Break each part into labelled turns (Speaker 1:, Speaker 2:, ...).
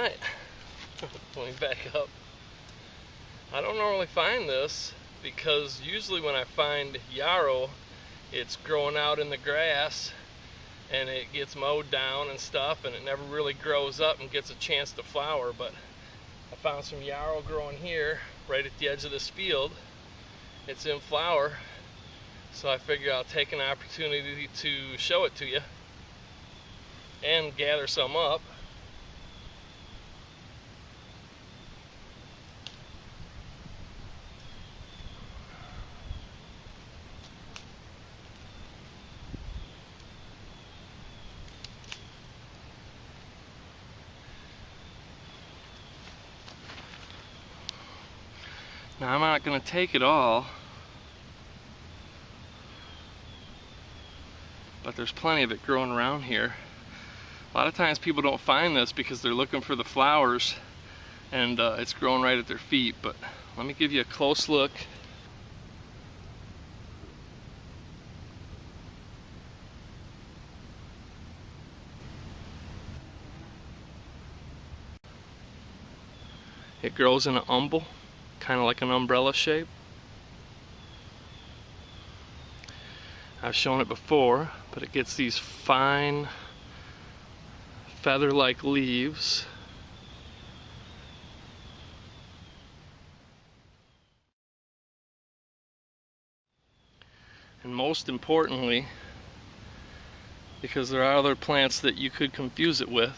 Speaker 1: Alright, let me back up. I don't normally find this because usually when I find yarrow, it's growing out in the grass and it gets mowed down and stuff, and it never really grows up and gets a chance to flower. But I found some yarrow growing here right at the edge of this field. It's in flower, so I figure I'll take an opportunity to show it to you and gather some up. Now I'm not going to take it all, but there's plenty of it growing around here. A lot of times people don't find this because they're looking for the flowers and it's growing right at their feet, but let me give you a close look. It grows in an umbel, kind of like an umbrella shape. I've shown it before, but it gets these fine feather-like leaves. And most importantly, because there are other plants that you could confuse it with,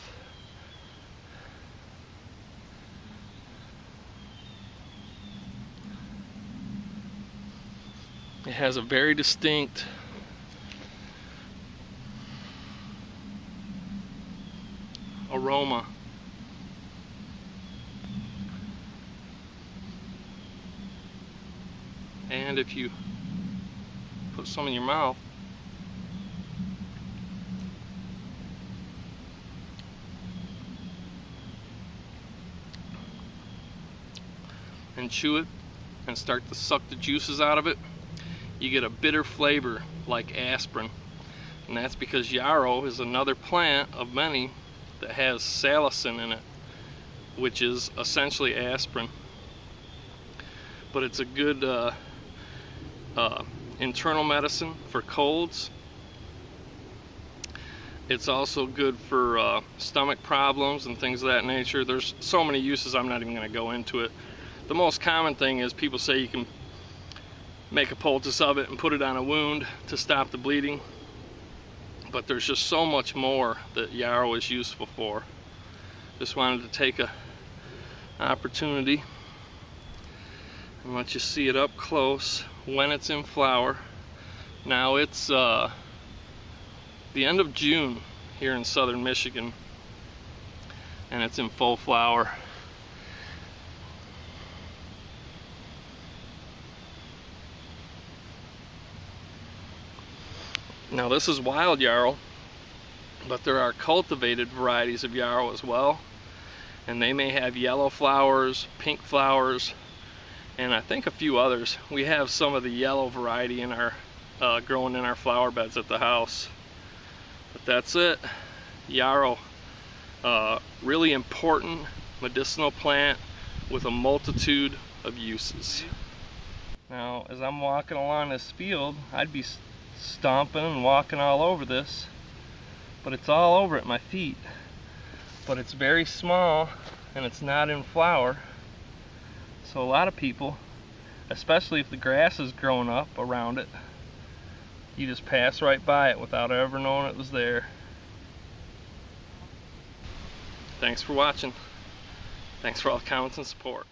Speaker 1: it has a very distinct aroma. And if you put some in your mouth, and chew it and start to suck the juices out of it, you get a bitter flavor like aspirin. And that's because yarrow is another plant of many that has salicin in it, which is essentially aspirin. But it's a good internal medicine for colds. It's also good for stomach problems and things of that nature. There's so many uses, I'm not even going to go into it. The most common thing is people say you can make a poultice of it and put it on a wound to stop the bleeding, but there's just so much more that yarrow is useful for. Just wanted to take an opportunity and let you see it up close when it's in flower. Now it's the end of June here in southern Michigan, and it's in full flower. Now this is wild yarrow, but there are cultivated varieties of yarrow as well, and they may have yellow flowers, pink flowers, and I think a few others. We have some of the yellow variety in our growing in our flower beds at the house. But that's it. Yarrow, really important medicinal plant with a multitude of uses. Now as I'm walking along this field, I'd be stomping and walking all over this, but it's all over at my feet. But it's very small and it's not in flower, so a lot of people, especially if the grass is growing up around it, you just pass right by it without ever knowing it was there. Thanks for watching. Thanks for all the comments and support.